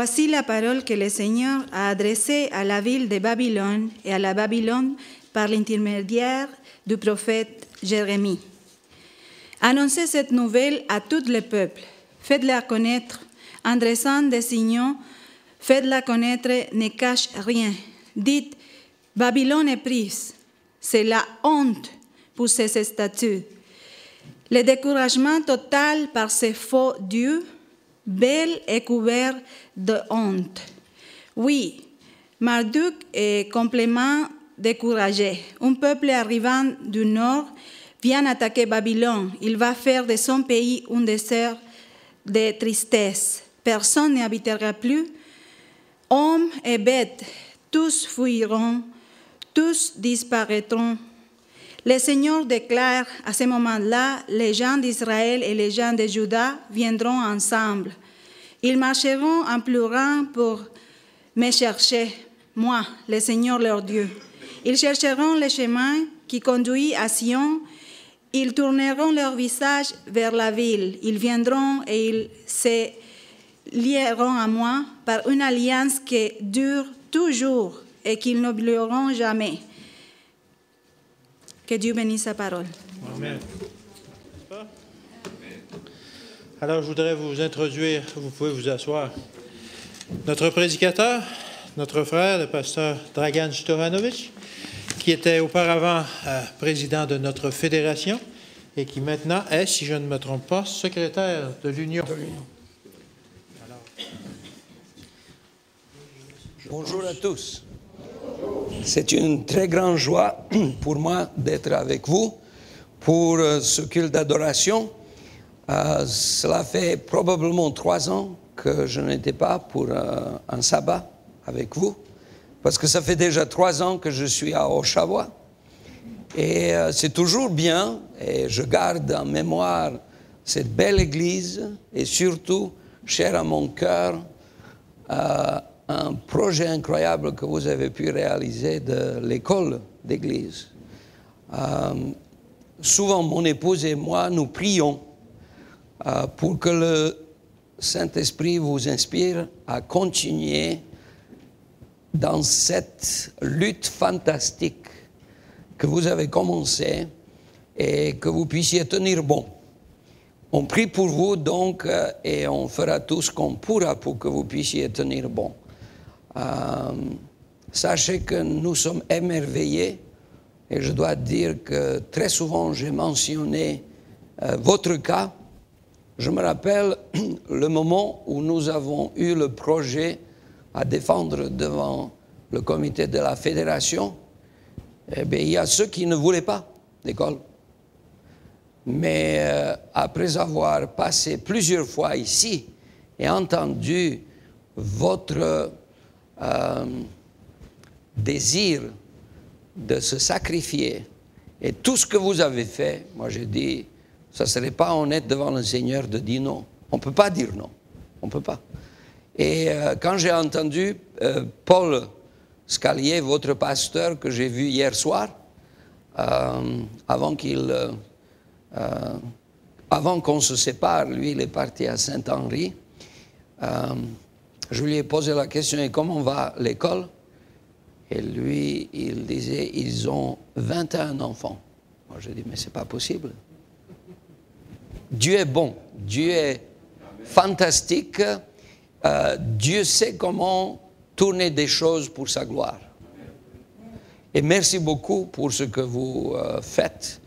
Voici la parole que le Seigneur a adressée à la ville de Babylone et à la Babylone par l'intermédiaire du prophète Jérémie. Annoncez cette nouvelle à tout le peuple. Faites-la connaître en dressant des signaux. Faites-la connaître, ne cache rien. Dites, Babylone est prise. C'est la honte pour ces statues. Le découragement total par ces faux dieux, belle et couvert de honte. Oui, Marduk est complètement découragé. Un peuple arrivant du nord vient attaquer Babylone. Il va faire de son pays un désert de tristesse. Personne n'y habitera plus. Hommes et bêtes, tous fuiront, tous disparaîtront. Le Seigneur déclare à ce moment-là, les gens d'Israël et les gens de Juda viendront ensemble. Ils marcheront en pleurant pour me chercher, moi, le Seigneur leur Dieu. Ils chercheront le chemin qui conduit à Sion. Ils tourneront leur visage vers la ville. Ils viendront et ils se lieront à moi par une alliance qui dure toujours et qu'ils n'oublieront jamais. Que Dieu bénisse sa parole. Amen. Alors, je voudrais vous introduire, vous pouvez vous asseoir. Notre prédicateur, notre frère, le pasteur Dragan Stojanovic, qui était auparavant président de notre fédération et qui maintenant est, si je ne me trompe pas, secrétaire de l'Union. Bonjour à tous. C'est une très grande joie pour moi d'être avec vous pour ce culte d'adoration. Cela fait probablement 3 ans que je n'étais pas pour un sabbat avec vous, parce que ça fait déjà 3 ans que je suis à Oshawa. Et c'est toujours bien, et je garde en mémoire cette belle église, et surtout, cher à mon cœur, un projet incroyable que vous avez pu réaliser de l'école d'église. Souvent, mon épouse et moi, nous prions pour que le Saint-Esprit vous inspire à continuer dans cette lutte fantastique que vous avez commencée et que vous puissiez tenir bon. On prie pour vous donc et on fera tout ce qu'on pourra pour que vous puissiez tenir bon. Sachez que nous sommes émerveillés et je dois dire que très souvent j'ai mentionné votre cas. Je me rappelle le moment où nous avons eu le projet à défendre devant le comité de la fédération. Eh bien, il y a ceux qui ne voulaient pas d'école. Mais après avoir passé plusieurs fois ici et entendu votre désir de se sacrifier et tout ce que vous avez fait, moi j'ai dit, ça ne serait pas honnête devant le Seigneur de dire non. On ne peut pas dire non. On ne peut pas. Et quand j'ai entendu Paul Scalier, votre pasteur que j'ai vu hier soir, avant qu'on se sépare, lui il est parti à Saint-Henri, je lui ai posé la question, et comment va l'école? Et lui, il disait, ils ont 21 enfants. Moi, j'ai dit, mais ce n'est pas possible. Dieu est bon, Dieu est fantastique, Dieu sait comment tourner des choses pour sa gloire. Et merci beaucoup pour ce que vous faites.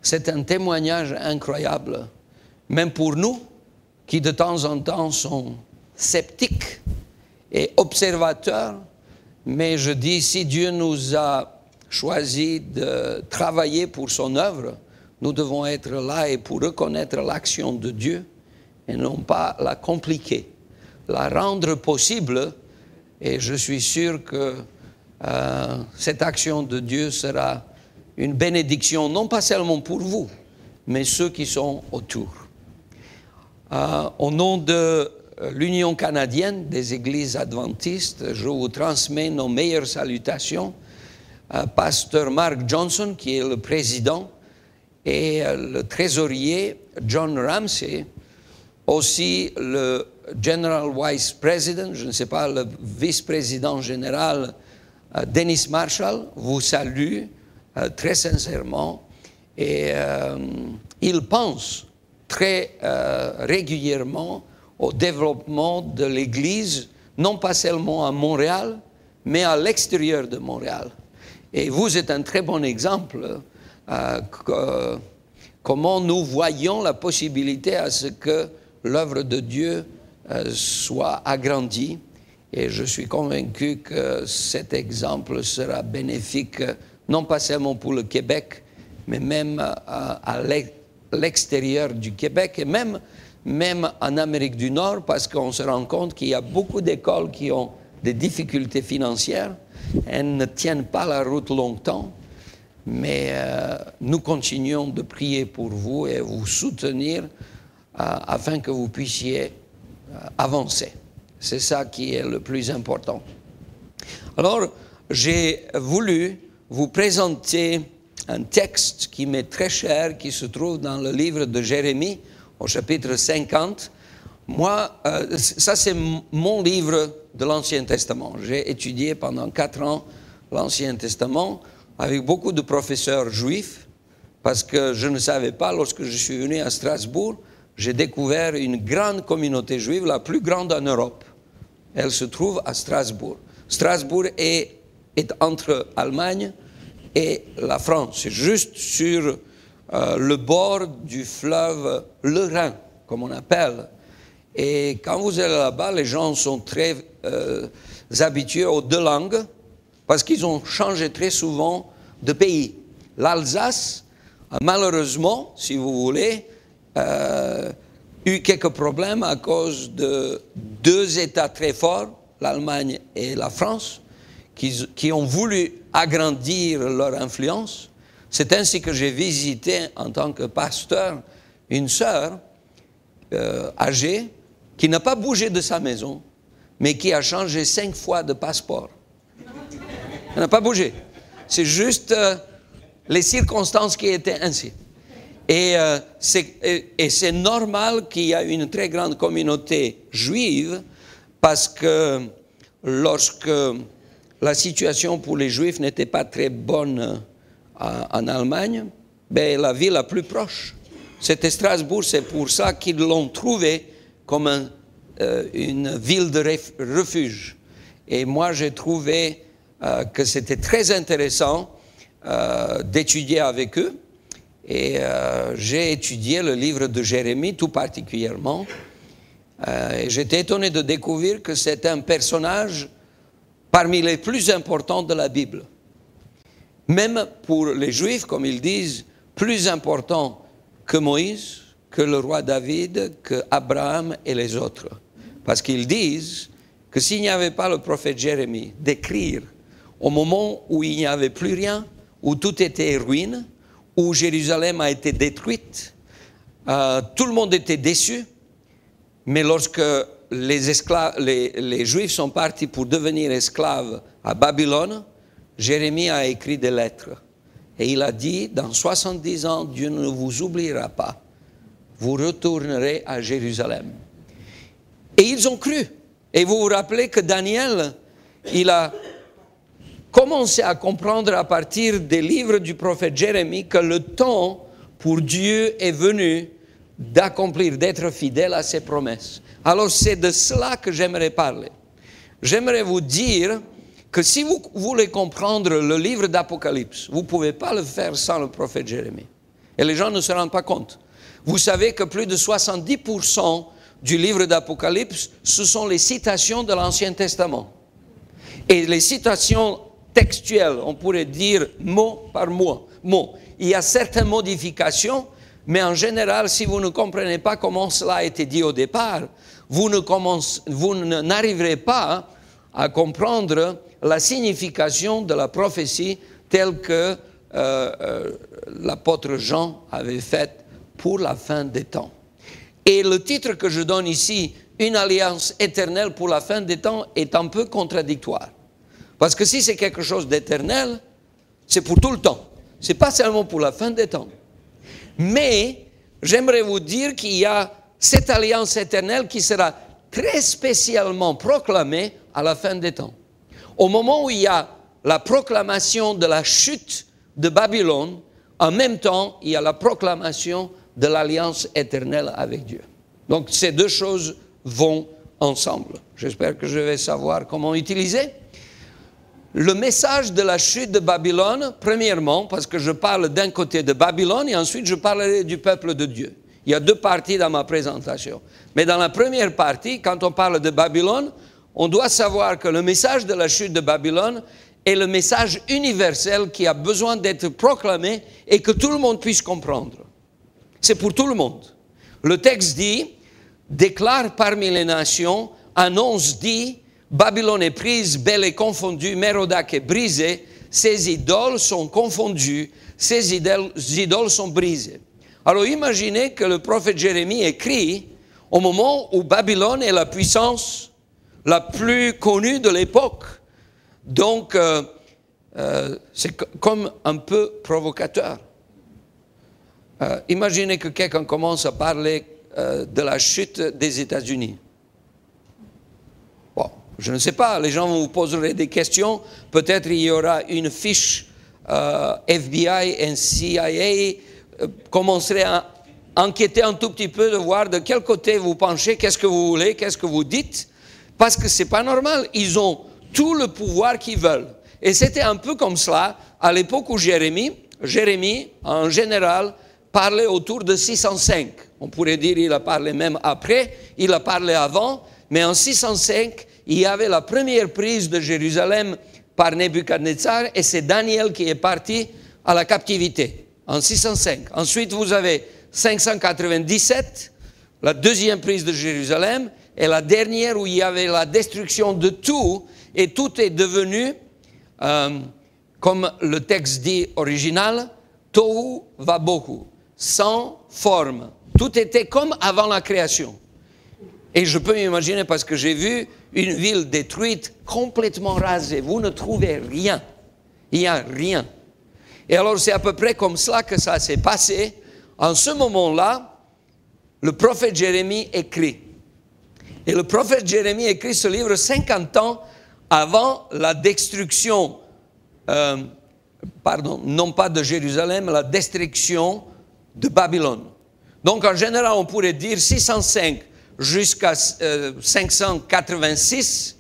C'est un témoignage incroyable, même pour nous, qui de temps en temps sont sceptiques et observateurs, mais je dis, si Dieu nous a choisi de travailler pour son œuvre, nous devons être là et pour reconnaître l'action de Dieu et non pas la compliquer, la rendre possible, et je suis sûr que cette action de Dieu sera une bénédiction, non pas seulement pour vous, mais ceux qui sont autour. Au nom de l'Union canadienne des Églises adventistes, je vous transmets nos meilleures salutations. Pasteur Mark Johnson, qui est le président, et le trésorier John Ramsey, aussi le General Vice President, je ne sais pas, le vice-président général Dennis Marshall vous salue très sincèrement et il pense très régulièrement au développement de l'Église, non pas seulement à Montréal, mais à l'extérieur de Montréal. Et vous êtes un très bon exemple comment nous voyons la possibilité à ce que l'œuvre de Dieu soit agrandie. Et je suis convaincu que cet exemple sera bénéfique, non pas seulement pour le Québec, mais même à l'extérieur du Québec et même en Amérique du Nord, parce qu'on se rend compte qu'il y a beaucoup d'écoles qui ont des difficultés financières. Elles ne tiennent pas la route longtemps, mais nous continuons de prier pour vous et vous soutenir afin que vous puissiez avancer. C'est ça qui est le plus important. Alors, j'ai voulu vous présenter un texte qui m'est très cher, qui se trouve dans le livre de Jérémie, au chapitre 50. Moi, ça c'est mon livre de l'Ancien Testament. J'ai étudié pendant 4 ans l'Ancien Testament avec beaucoup de professeurs juifs, parce que je ne savais pas, lorsque je suis venu à Strasbourg, j'ai découvert une grande communauté juive, la plus grande en Europe. Elle se trouve à Strasbourg. Strasbourg est entre l'Allemagne et la France. C'est juste sur le bord du fleuve le Rhin, comme on appelle. Et quand vous allez là-bas, les gens sont très habitués aux 2 langues, parce qu'ils ont changé très souvent de pays. L'Alsace, malheureusement, si vous voulez, eu quelques problèmes à cause de 2 États très forts, l'Allemagne et la France, qui ont voulu agrandir leur influence. C'est ainsi que j'ai visité en tant que pasteur une sœur âgée qui n'a pas bougé de sa maison, mais qui a changé 5 fois de passeport. Elle n'a pas bougé. C'est juste les circonstances qui étaient ainsi. Et c'est normal qu'il y ait une très grande communauté juive, parce que lorsque la situation pour les Juifs n'était pas très bonne en Allemagne, ben, la ville la plus proche, c'était Strasbourg. C'est pour ça qu'ils l'ont trouvé comme une ville de refuge. Et moi, j'ai trouvé que c'était très intéressant d'étudier avec eux. Et j'ai étudié le livre de Jérémie tout particulièrement. Et j'étais étonné de découvrir que c'est un personnage parmi les plus importants de la Bible. Même pour les Juifs, comme ils disent, plus important que Moïse, que le roi David, que Abraham et les autres. Parce qu'ils disent que s'il n'y avait pas le prophète Jérémie d'écrire au moment où il n'y avait plus rien, où tout était ruine, où Jérusalem a été détruite, tout le monde était déçu, mais lorsque les Juifs sont partis pour devenir esclaves à Babylone, Jérémie a écrit des lettres. Et il a dit, dans 70 ans, Dieu ne vous oubliera pas. Vous retournerez à Jérusalem. Et ils ont cru. Et vous vous rappelez que Daniel, il a commencé à comprendre à partir des livres du prophète Jérémie que le temps pour Dieu est venu d'accomplir, d'être fidèle à ses promesses. Alors c'est de cela que j'aimerais parler. J'aimerais vous dire que si vous voulez comprendre le livre d'Apocalypse, vous ne pouvez pas le faire sans le prophète Jérémie. Et les gens ne se rendent pas compte. Vous savez que plus de 70% du livre d'Apocalypse, ce sont les citations de l'Ancien Testament. Et les citations textuelles, on pourrait dire mot par mot. Il y a certaines modifications, mais en général, si vous ne comprenez pas comment cela a été dit au départ, vous n'arriverez pas à comprendre la signification de la prophétie telle que l'apôtre Jean avait faite pour la fin des temps. Et le titre que je donne ici, une alliance éternelle pour la fin des temps, est un peu contradictoire. Parce que si c'est quelque chose d'éternel, c'est pour tout le temps. Ce n'est pas seulement pour la fin des temps. Mais j'aimerais vous dire qu'il y a cette alliance éternelle qui sera très spécialement proclamé à la fin des temps. Au moment où il y a la proclamation de la chute de Babylone, en même temps, il y a la proclamation de l'alliance éternelle avec Dieu. Donc, ces deux choses vont ensemble. J'espère que je vais savoir comment utiliser. Le message de la chute de Babylone, premièrement, parce que je parle d'un côté de Babylone et ensuite je parlerai du peuple de Dieu. Il y a deux parties dans ma présentation. Mais dans la première partie, quand on parle de Babylone, on doit savoir que le message de la chute de Babylone est le message universel qui a besoin d'être proclamé et que tout le monde puisse comprendre. C'est pour tout le monde. Le texte dit, déclare parmi les nations, annonce dit, Babylone est prise, Bel est confondue, Mérodach est brisé, ses idoles sont confondues, ses idoles sont brisées. Alors imaginez que le prophète Jérémie écrit au moment où Babylone est la puissance la plus connue de l'époque. Donc, c'est comme un peu provocateur. Imaginez que quelqu'un commence à parler de la chute des États-Unis. Bon, je ne sais pas, les gens vous poseraient des questions. Peut-être il y aura une fiche FBI et CIA commencerait à enquêter un tout petit peu, de voir de quel côté vous penchez, qu'est-ce que vous voulez, qu'est-ce que vous dites. Parce que ce n'est pas normal. Ils ont tout le pouvoir qu'ils veulent. Et c'était un peu comme cela à l'époque où Jérémie, en général, parlait autour de 605. On pourrait dire qu'il a parlé même après, il a parlé avant, mais en 605, il y avait la première prise de Jérusalem par Nebuchadnezzar et c'est Daniel qui est parti à la captivité en 605. Ensuite, vous avez 597, la deuxième prise de Jérusalem, et la dernière où il y avait la destruction de tout, et tout est devenu, comme le texte dit original, tohu vabohu, sans forme. Tout était comme avant la création. Et je peux m'imaginer, parce que j'ai vu une ville détruite, complètement rasée. Vous ne trouvez rien. Il n'y a rien. Et alors c'est à peu près comme cela que ça s'est passé. En ce moment-là, le prophète Jérémie écrit. Et le prophète Jérémie écrit ce livre 50 ans avant la destruction, non pas de Jérusalem, la destruction de Babylone. Donc en général, on pourrait dire 605 jusqu'à 586,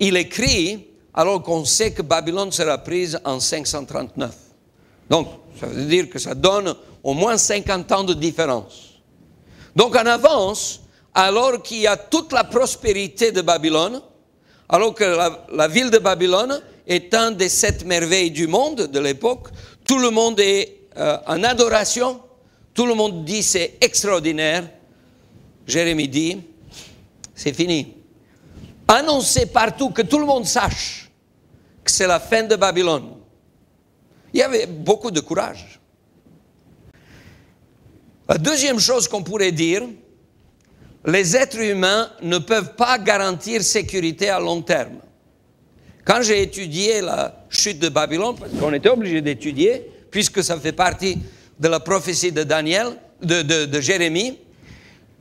il écrit alors qu'on sait que Babylone sera prise en 539. Donc, ça veut dire que ça donne au moins 50 ans de différence. Donc, en avance, alors qu'il y a toute la prospérité de Babylone, alors que la ville de Babylone est un des 7 merveilles du monde de l'époque, tout le monde est en adoration, tout le monde dit c'est extraordinaire. Jérémie dit, c'est fini. Annoncez partout, que tout le monde sache que c'est la fin de Babylone. Il y avait beaucoup de courage. La deuxième chose qu'on pourrait dire, les êtres humains ne peuvent pas garantir sécurité à long terme. Quand j'ai étudié la chute de Babylone, parce qu'on était obligé d'étudier, puisque ça fait partie de la prophétie de Daniel, de Jérémie,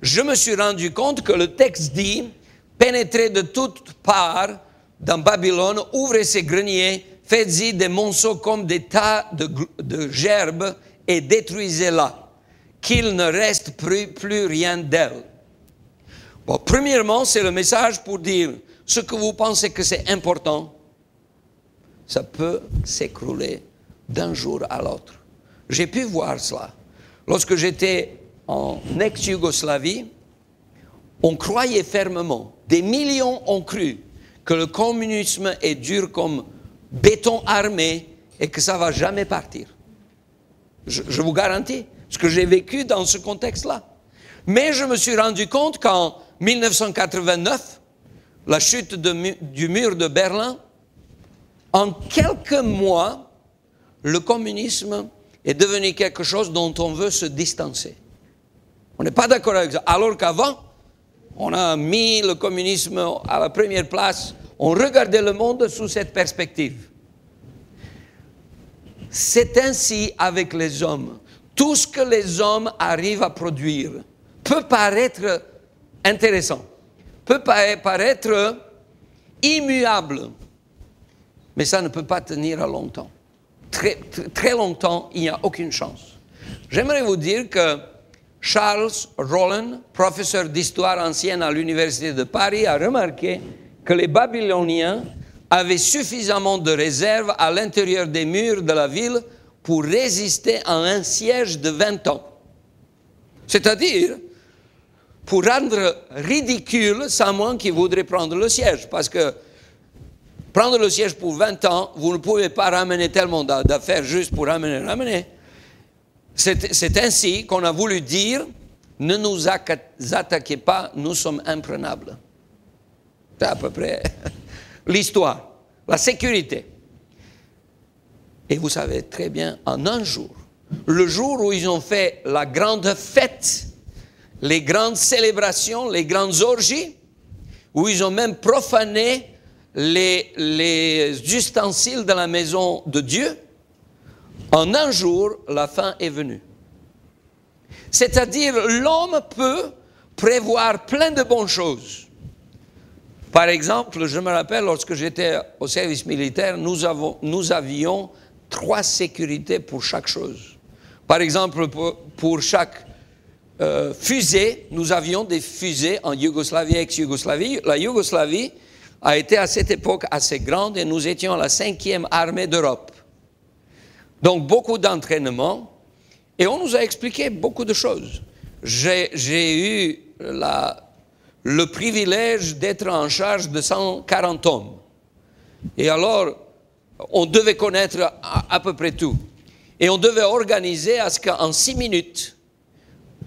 je me suis rendu compte que le texte dit « Pénétrez de toutes parts dans Babylone, ouvrez ses greniers, faites-y des monceaux comme des tas de gerbes et détruisez-la, qu'il ne reste plus rien d'elle. » Bon, premièrement, c'est le message pour dire ce que vous pensez que c'est important, ça peut s'écrouler d'un jour à l'autre. J'ai pu voir cela. Lorsque j'étais en ex-Yougoslavie, on croyait fermement, des millions ont cru que le communisme est dur comme béton armé et que ça ne va jamais partir. Je vous garantis, parce que j'ai vécu dans ce contexte-là. Mais je me suis rendu compte qu'en 1989, la chute du mur de Berlin, en quelques mois, le communisme est devenu quelque chose dont on veut se distancer. On n'est pas d'accord avec ça. Alors qu'avant, on a mis le communisme à la première place. On regardait le monde sous cette perspective. C'est ainsi avec les hommes. Tout ce que les hommes arrivent à produire peut paraître intéressant. peut paraître immuable, mais ça ne peut pas tenir à longtemps. Très longtemps, il n'y a aucune chance. J'aimerais vous dire que Charles Rollin, professeur d'histoire ancienne à l'Université de Paris, a remarqué que les Babyloniens avaient suffisamment de réserves à l'intérieur des murs de la ville pour résister à un siège de 20 ans. C'est-à-dire, pour rendre ridicule someone qui voudrait prendre le siège. Parce que prendre le siège pour 20 ans, vous ne pouvez pas ramener tellement d'affaires juste pour ramener. C'est ainsi qu'on a voulu dire, ne nous attaquez pas, nous sommes imprenables. C'est à peu près l'histoire, la sécurité. Et vous savez très bien, en un jour, le jour où ils ont fait la grande fête, les grandes célébrations, les grandes orgies, où ils ont même profané les ustensiles de la maison de Dieu, en un jour, la fin est venue. C'est-à-dire, l'homme peut prévoir plein de bonnes choses. Par exemple, je me rappelle, lorsque j'étais au service militaire, nous avions 3 sécurités pour chaque chose. Par exemple, pour chaque fusée, nous avions des fusées en Yougoslavie, ex-Yougoslavie. La Yougoslavie a été à cette époque assez grande et nous étions la 5e armée d'Europe. Donc beaucoup d'entraînement et on nous a expliqué beaucoup de choses. J'ai eu le privilège d'être en charge de 140 hommes. Et alors, on devait connaître à peu près tout. Et on devait organiser à ce qu'en 6 minutes,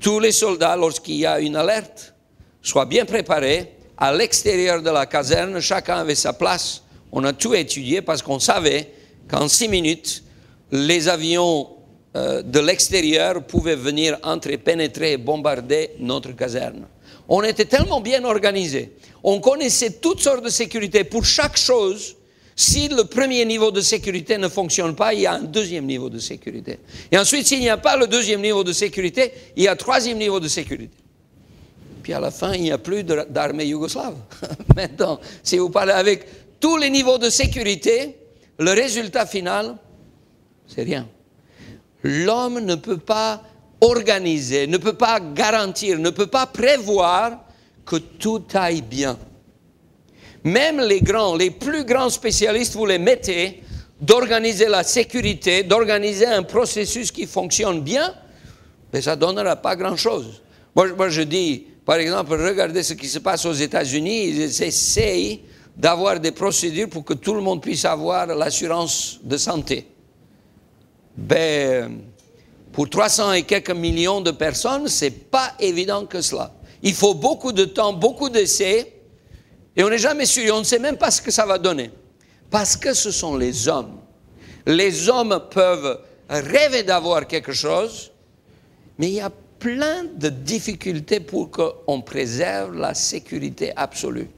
tous les soldats, lorsqu'il y a une alerte, soient bien préparés. À l'extérieur de la caserne, chacun avait sa place. On a tout étudié parce qu'on savait qu'en 6 minutes, les avions de l'extérieur pouvaient venir entrer, pénétrer et bombarder notre caserne. On était tellement bien organisés. On connaissait toutes sortes de sécurité. Pour chaque chose, si le premier niveau de sécurité ne fonctionne pas, il y a un deuxième niveau de sécurité. Et ensuite, s'il n'y a pas le deuxième niveau de sécurité, il y a un troisième niveau de sécurité. Puis à la fin, il n'y a plus d'armée yougoslave. Maintenant, si vous parlez avec tous les niveaux de sécurité, le résultat final, c'est rien. L'homme ne peut pas organiser, ne peut pas garantir, ne peut pas prévoir que tout aille bien. Même les plus grands spécialistes, vous les mettez d'organiser la sécurité, d'organiser un processus qui fonctionne bien, mais ça ne donnera pas grand-chose. Moi, je dis, par exemple, regardez ce qui se passe aux États-Unis, ils essayent d'avoir des procédures pour que tout le monde puisse avoir l'assurance de santé. Ben, pour 300 et quelques millions de personnes, ce n'est pas évident que cela. Il faut beaucoup de temps, beaucoup d'essais, et on n'est jamais sûr, on ne sait même pas ce que ça va donner. Parce que ce sont les hommes. Les hommes peuvent rêver d'avoir quelque chose, mais il y a plein de difficultés pour qu'on préserve la sécurité absolue.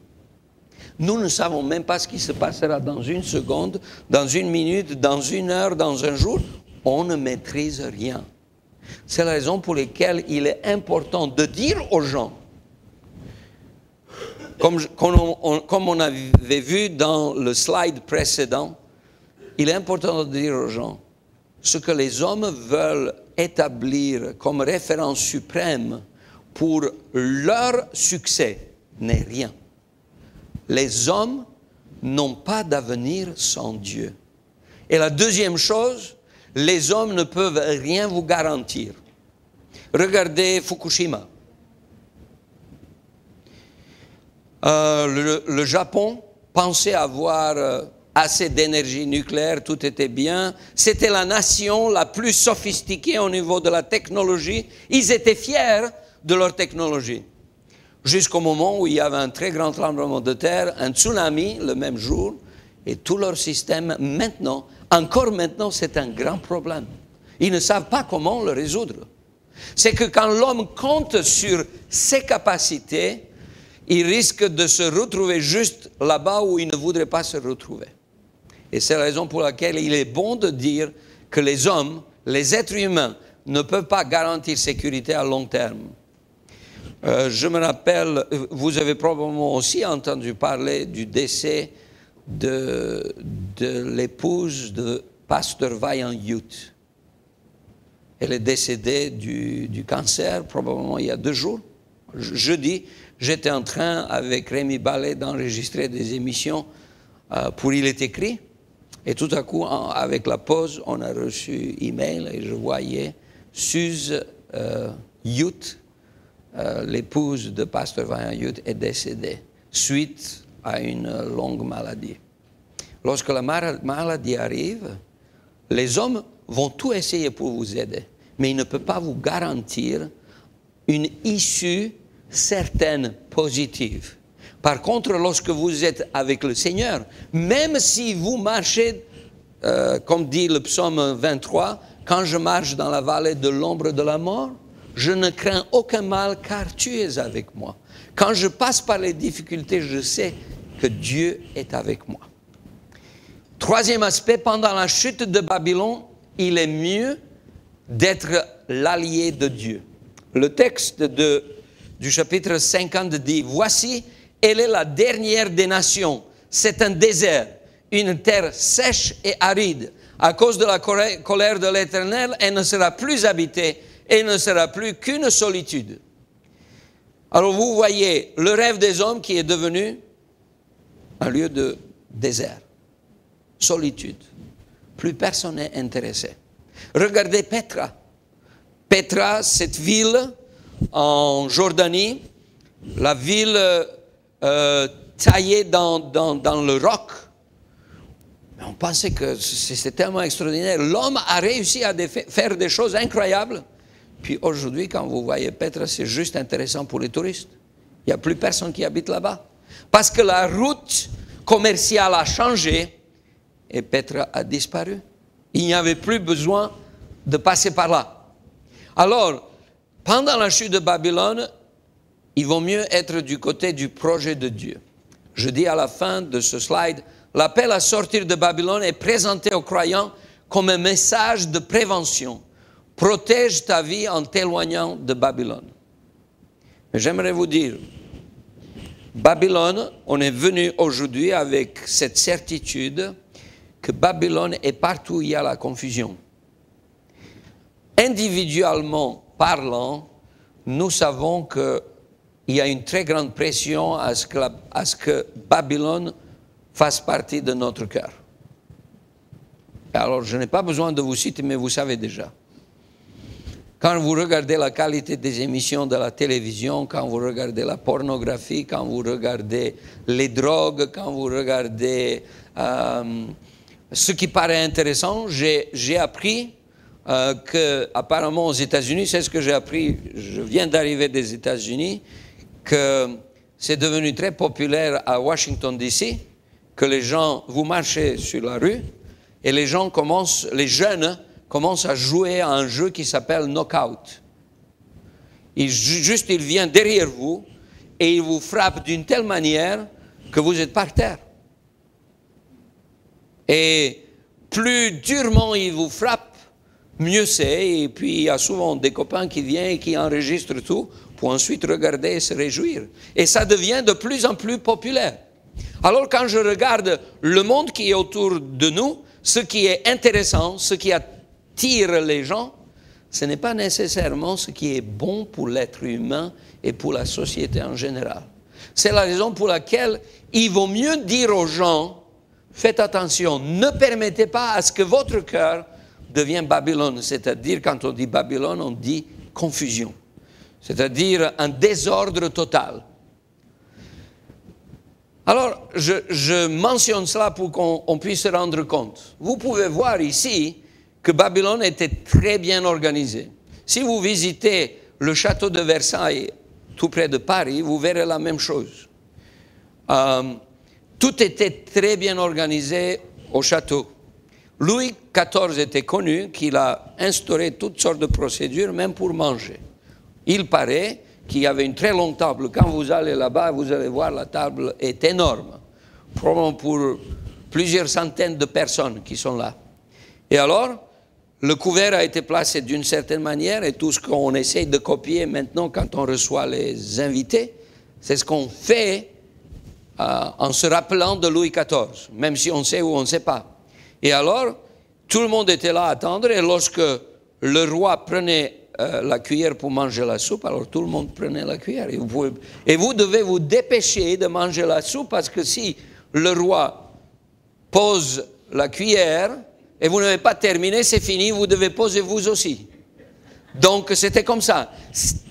Nous ne savons même pas ce qui se passera dans une seconde, dans une minute, dans une heure, dans un jour. On ne maîtrise rien. C'est la raison pour laquelle il est important de dire aux gens, comme on avait vu dans le slide précédent, il est important de dire aux gens, ce que les hommes veulent établir comme référence suprême pour leur succès n'est rien. Les hommes n'ont pas d'avenir sans Dieu. Et la deuxième chose, les hommes ne peuvent rien vous garantir. Regardez Fukushima. Le Japon pensait avoir assez d'énergie nucléaire, tout était bien. C'était la nation la plus sophistiquée au niveau de la technologie. Ils étaient fiers de leur technologie. Jusqu'au moment où il y avait un très grand tremblement de terre, un tsunami le même jour, et tout leur système maintenant, encore maintenant, c'est un grand problème. Ils ne savent pas comment le résoudre. C'est que quand l'homme compte sur ses capacités, il risque de se retrouver juste là-bas où il ne voudrait pas se retrouver. Et c'est la raison pour laquelle il est bon de dire que les hommes, les êtres humains, ne peuvent pas garantir sécurité à long terme. Je me rappelle, vous avez probablement aussi entendu parler du décès de l'épouse de pasteur Vaillant Youth. Elle est décédée du cancer, probablement il y a 2 jours. Jeudi, j'étais en train avec Rémi Ballet d'enregistrer des émissions pour Il est écrit. Et tout à coup, avec la pause, on a reçu email et je voyais Suze Youth, l'épouse de pasteur Vaillant Youth, est décédée suite à une longue maladie. Lorsque la maladie arrive, les hommes vont tout essayer pour vous aider, mais ils ne peuvent pas vous garantir une issue certaine, positive. Par contre, lorsque vous êtes avec le Seigneur, même si vous marchez, comme dit le psaume 23, « Quand je marche dans la vallée de l'ombre de la mort, je ne crains aucun mal car tu es avec moi. Quand je passe par les difficultés, je sais que Dieu est avec moi. » Troisième aspect, pendant la chute de Babylone, il est mieux d'être l'allié de Dieu. Le texte du chapitre 50 dit « Voici, elle est la dernière des nations. C'est un désert, une terre sèche et aride. À cause de la colère de l'Éternel, elle ne sera plus habitée et ne sera plus qu'une solitude. » Alors vous voyez le rêve des hommes qui est devenu un lieu de désert, solitude. Plus personne n'est intéressé. Regardez Petra. Petra, cette ville en Jordanie, la ville taillée dans le roc. On pensait que c'était tellement extraordinaire. L'homme a réussi à faire des choses incroyables. Puis aujourd'hui, quand vous voyez Petra, c'est juste intéressant pour les touristes. Il n'y a plus personne qui habite là-bas. Parce que la route commerciale a changé et Petra a disparu. Il n'y avait plus besoin de passer par là. Alors, pendant la chute de Babylone, il vaut mieux être du côté du projet de Dieu. Je dis à la fin de ce slide, l'appel à sortir de Babylone est présenté aux croyants comme un message de prévention. Protège ta vie en t'éloignant de Babylone. Mais j'aimerais vous dire, Babylone, on est venu aujourd'hui avec cette certitude que Babylone est partout où il y a la confusion. Individuellement parlant, nous savons qu'il y a une très grande pression à ce que Babylone fasse partie de notre cœur. Alors, je n'ai pas besoin de vous citer, mais vous savez déjà. Quand vous regardez la qualité des émissions de la télévision, quand vous regardez la pornographie, quand vous regardez les drogues, quand vous regardez ce qui paraît intéressant, j'ai appris qu'apparemment aux États-Unis, c'est ce que j'ai appris, je viens d'arriver des États-Unis, que c'est devenu très populaire à Washington, D.C., que les gens, vous marchez sur la rue, et les jeunes commencent à jouer à un jeu qui s'appelle Knockout. Il vient derrière vous et il vous frappe d'une telle manière que vous êtes par terre. Et plus durement il vous frappe, mieux c'est. Et puis il y a souvent des copains qui viennent et qui enregistrent tout pour ensuite regarder et se réjouir. Et ça devient de plus en plus populaire. Alors quand je regarde le monde qui est autour de nous, ce qui est intéressant, ce qui attire les gens, ce n'est pas nécessairement ce qui est bon pour l'être humain et pour la société en général. C'est la raison pour laquelle il vaut mieux dire aux gens, faites attention, ne permettez pas à ce que votre cœur devienne Babylone. C'est-à-dire, quand on dit Babylone, on dit confusion. C'est-à-dire un désordre total. Alors, je mentionne cela pour qu'on puisse se rendre compte. Vous pouvez voir ici que Babylone était très bien organisée. Si vous visitez le château de Versailles, tout près de Paris, vous verrez la même chose. Tout était très bien organisé au château. Louis XIV était connu qu'il a instauré toutes sortes de procédures, même pour manger. Il paraît qu'il y avait une très longue table. Quand vous allez là-bas, vous allez voir, la table est énorme. Probablement pour plusieurs centaines de personnes qui sont là. Et alors, le couvert a été placé d'une certaine manière et tout ce qu'on essaie de copier maintenant quand on reçoit les invités, c'est ce qu'on fait en se rappelant de Louis XIV, même si on sait ou on ne sait pas. Et alors, tout le monde était là à attendre et lorsque le roi prenait la cuillère pour manger la soupe, alors tout le monde prenait la cuillère. Et vous devez vous dépêcher de manger la soupe parce que si le roi pose la cuillère et vous n'avez pas terminé, c'est fini, vous devez poser vous aussi. Donc c'était comme ça.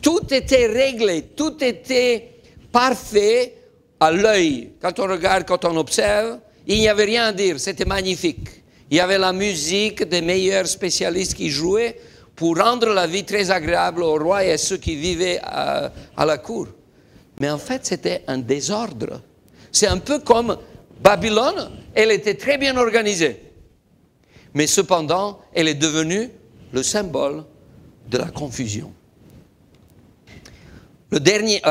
Tout était réglé, tout était parfait à l'œil. Quand on regarde, quand on observe, il n'y avait rien à dire, c'était magnifique. Il y avait la musique des meilleurs spécialistes qui jouaient pour rendre la vie très agréable au roi et à ceux qui vivaient à la cour. Mais en fait, c'était un désordre. C'est un peu comme Babylone, elle était très bien organisée. Mais cependant, elle est devenue le symbole de la confusion. La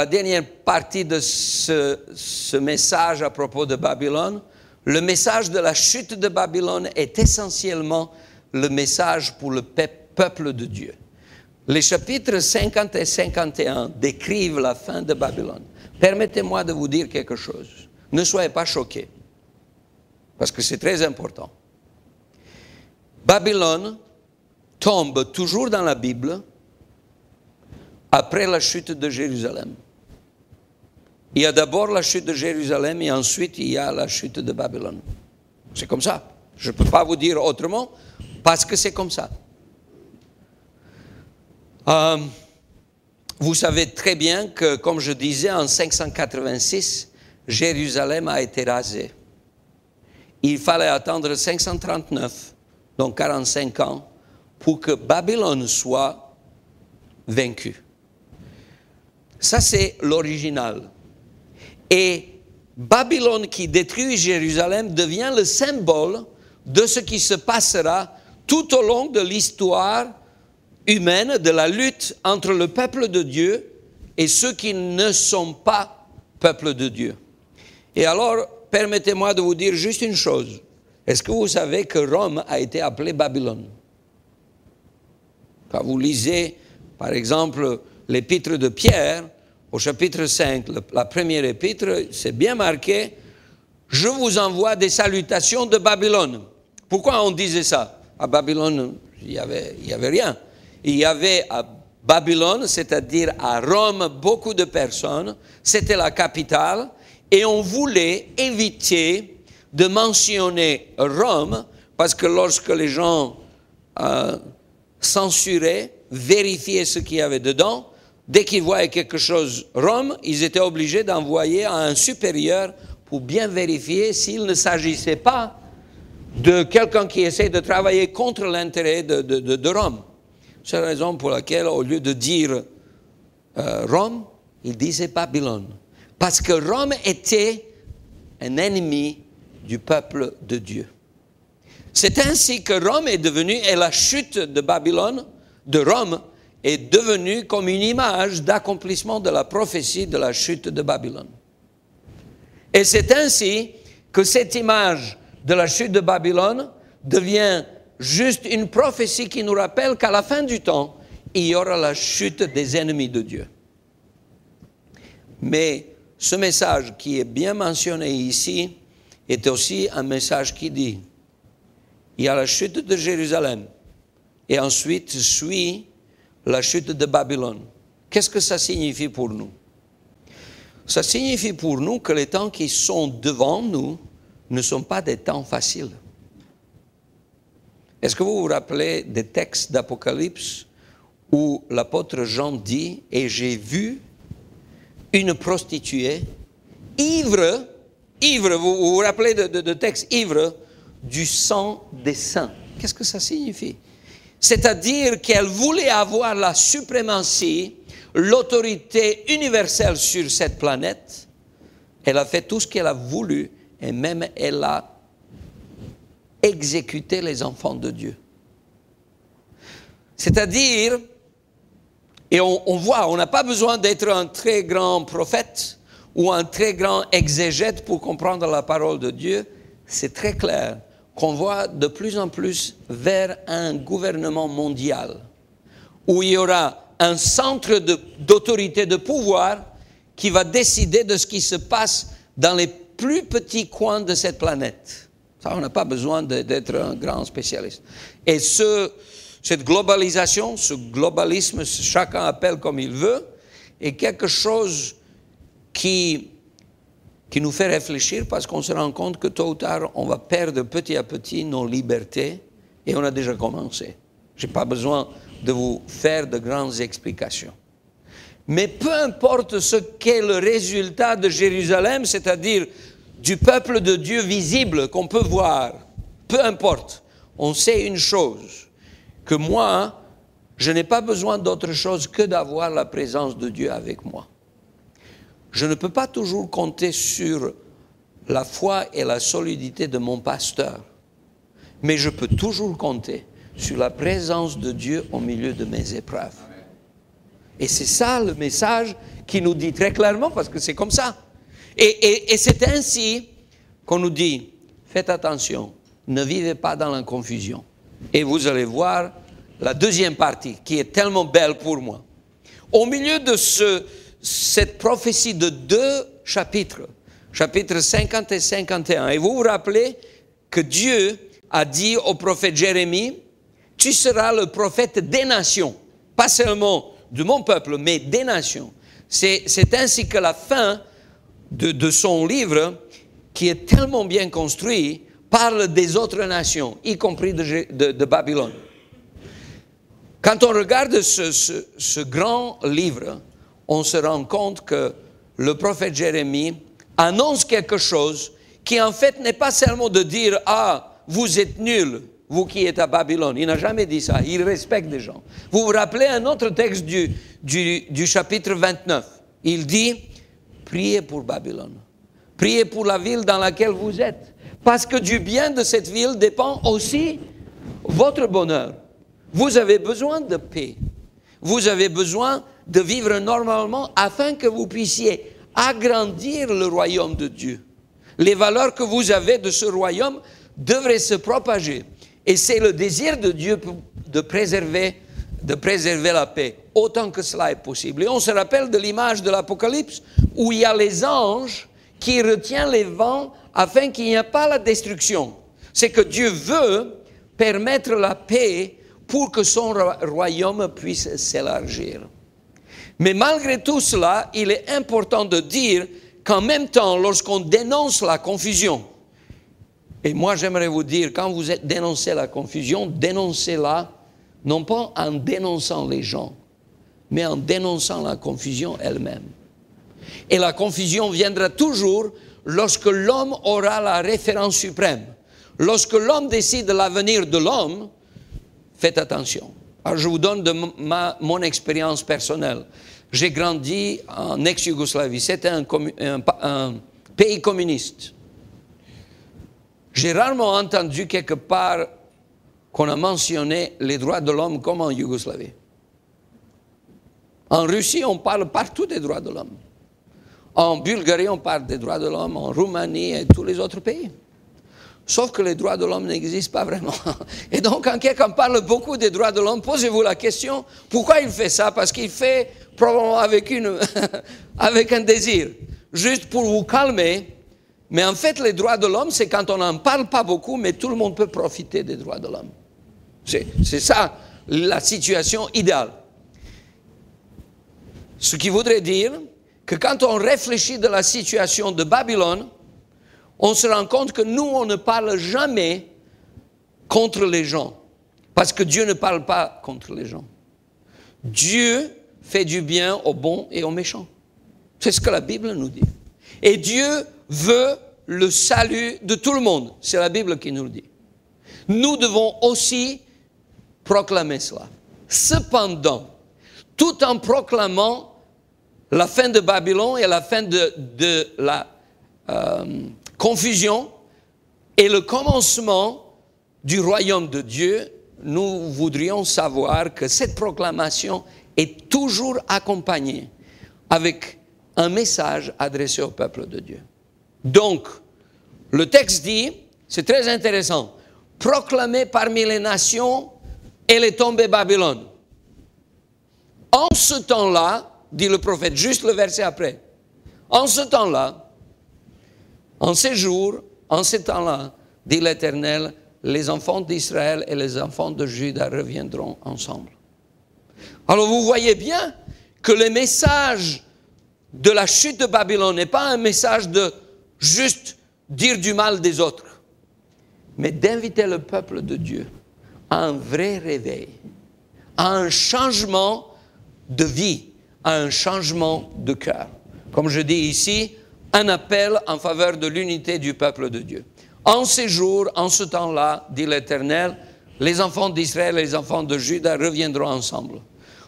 dernière partie de ce message à propos de Babylone, le message de la chute de Babylone est essentiellement le message pour le peuple de Dieu. Les chapitres 50 et 51 décrivent la fin de Babylone. Permettez-moi de vous dire quelque chose. Ne soyez pas choqués, parce que c'est très important. Babylone tombe toujours dans la Bible après la chute de Jérusalem. Il y a d'abord la chute de Jérusalem et ensuite il y a la chute de Babylone. C'est comme ça. Je ne peux pas vous dire autrement parce que c'est comme ça. Vous savez très bien que, comme je disais, en 586, Jérusalem a été rasée. Il fallait attendre 539, donc 45 ans, pour que Babylone soit vaincue. Ça, c'est l'original. Et Babylone qui détruit Jérusalem devient le symbole de ce qui se passera tout au long de l'histoire humaine, de la lutte entre le peuple de Dieu et ceux qui ne sont pas peuple de Dieu. Et alors, permettez-moi de vous dire juste une chose. Est-ce que vous savez que Rome a été appelée Babylone? Quand vous lisez, par exemple, l'épître de Pierre, au chapitre 5, la première épître, c'est bien marqué « Je vous envoie des salutations de Babylone ». Pourquoi on disait ça? À Babylone, il n'y avait rien. Il y avait à Babylone, c'est-à-dire à Rome, beaucoup de personnes. C'était la capitale. Et on voulait éviter de mentionner Rome, parce que lorsque les gens censuraient, vérifiaient ce qu'il y avait dedans, dès qu'ils voyaient quelque chose Rome, ils étaient obligés d'envoyer à un supérieur pour bien vérifier s'il ne s'agissait pas de quelqu'un qui essaie de travailler contre l'intérêt de Rome. C'est la raison pour laquelle, au lieu de dire Rome, il disait Babylone. Parce que Rome était un ennemi du peuple de Dieu. C'est ainsi que Rome est devenue, et la chute de Babylone, de Rome, est devenue comme une image d'accomplissement de la prophétie de la chute de Babylone. Et c'est ainsi que cette image de la chute de Babylone devient juste une prophétie qui nous rappelle qu'à la fin du temps, il y aura la chute des ennemis de Dieu. Mais ce message qui est bien mentionné ici est aussi un message qui dit, il y a la chute de Jérusalem et ensuite suit la chute de Babylone. Qu'est-ce que ça signifie pour nous? Ça signifie pour nous que les temps qui sont devant nous ne sont pas des temps faciles. Est-ce que vous vous rappelez des textes d'Apocalypse où l'apôtre Jean dit « Et j'ai vu une prostituée ivre, vous vous rappelez de texte ivre, du sang des saints ». Qu'est-ce que ça signifie? C'est-à-dire qu'elle voulait avoir la suprématie, l'autorité universelle sur cette planète. Elle a fait tout ce qu'elle a voulu et même elle a exécuté les enfants de Dieu. C'est-à-dire, et on voit, on n'a pas besoin d'être un très grand prophète ou un très grand exégète pour comprendre la parole de Dieu. C'est très clair. qu'on va de plus en plus vers un gouvernement mondial, où il y aura un centre d'autorité de pouvoir qui va décider de ce qui se passe dans les plus petits coins de cette planète. Ça, on n'a pas besoin d'être un grand spécialiste. Et cette globalisation, ce globalisme, chacun appelle comme il veut, est quelque chose qui nous fait réfléchir parce qu'on se rend compte que tôt ou tard, on va perdre petit à petit nos libertés et on a déjà commencé. Je n'ai pas besoin de vous faire de grandes explications. Mais peu importe ce qu'est le résultat de Jérusalem, c'est-à-dire du peuple de Dieu visible qu'on peut voir, peu importe, on sait une chose, que moi, je n'ai pas besoin d'autre chose que d'avoir la présence de Dieu avec moi. Je ne peux pas toujours compter sur la foi et la solidité de mon pasteur, mais je peux toujours compter sur la présence de Dieu au milieu de mes épreuves. Et c'est ça le message qui nous dit très clairement, parce que c'est comme ça. Et c'est ainsi qu'on nous dit, faites attention, ne vivez pas dans la confusion. Et vous allez voir la deuxième partie, qui est tellement belle pour moi. Au milieu de cette prophétie de 2 chapitres, chapitres 50 et 51, et vous vous rappelez que Dieu a dit au prophète Jérémie, tu seras le prophète des nations, pas seulement de mon peuple, mais des nations. C'est ainsi que la fin de son livre, qui est tellement bien construit, parle des autres nations, y compris de Babylone. Quand on regarde ce grand livre, on se rend compte que le prophète Jérémie annonce quelque chose qui en fait n'est pas seulement de dire « Ah, vous êtes nuls ». Vous qui êtes à Babylone, il n'a jamais dit ça, il respecte les gens. Vous vous rappelez un autre texte du chapitre 29, il dit, priez pour Babylone, priez pour la ville dans laquelle vous êtes, parce que du bien de cette ville dépend aussi votre bonheur. Vous avez besoin de paix, vous avez besoin de vivre normalement afin que vous puissiez agrandir le royaume de Dieu. Les valeurs que vous avez de ce royaume devraient se propager. Et c'est le désir de Dieu de préserver la paix, autant que cela est possible. Et on se rappelle de l'image de l'Apocalypse, où il y a les anges qui retiennent les vents afin qu'il n'y ait pas la destruction. C'est que Dieu veut permettre la paix pour que son royaume puisse s'élargir. Mais malgré tout cela, il est important de dire qu'en même temps, lorsqu'on dénonce la confusion, et moi, j'aimerais vous dire, quand vous dénoncez la confusion, dénoncez-la, non pas en dénonçant les gens, mais en dénonçant la confusion elle-même. Et la confusion viendra toujours lorsque l'homme aura la référence suprême. Lorsque l'homme décide de l'avenir de l'homme, faites attention. Alors, je vous donne de mon expérience personnelle. J'ai grandi en ex-Yougoslavie. C'était un pays communiste. J'ai rarement entendu quelque part qu'on a mentionné les droits de l'homme comme en Yougoslavie. En Russie, on parle partout des droits de l'homme. En Bulgarie, on parle des droits de l'homme, en Roumanie et tous les autres pays. Sauf que les droits de l'homme n'existent pas vraiment. Et donc, quand quelqu'un parle beaucoup des droits de l'homme, posez-vous la question, pourquoi il fait ça? Parce qu'il fait probablement avec un désir, juste pour vous calmer. Mais en fait, les droits de l'homme, c'est quand on n'en parle pas beaucoup, mais tout le monde peut profiter des droits de l'homme. C'est ça la situation idéale. Ce qui voudrait dire que quand on réfléchit de la situation de Babylone, on se rend compte que nous, on ne parle jamais contre les gens. Parce que Dieu ne parle pas contre les gens. Dieu fait du bien aux bons et aux méchants. C'est ce que la Bible nous dit. Et Dieu veut le salut de tout le monde. C'est la Bible qui nous le dit. Nous devons aussi proclamer cela. Cependant, tout en proclamant la fin de Babylone et la fin de la confusion et le commencement du royaume de Dieu, nous voudrions savoir que cette proclamation est toujours accompagnée avec un message adressé au peuple de Dieu. Donc, le texte dit, c'est très intéressant, proclamée parmi les nations, elle est tombée Babylone. En ce temps-là, dit le prophète, juste le verset après, en ce temps-là, en ces jours, en ces temps-là, dit l'Éternel, les enfants d'Israël et les enfants de Juda reviendront ensemble. Alors vous voyez bien que le message de la chute de Babylone n'est pas un message de juste dire du mal des autres, mais d'inviter le peuple de Dieu à un vrai réveil, à un changement de vie, à un changement de cœur. Comme je dis ici, un appel en faveur de l'unité du peuple de Dieu. En ces jours, en ce temps-là, dit l'Éternel, les enfants d'Israël et les enfants de Juda reviendront ensemble.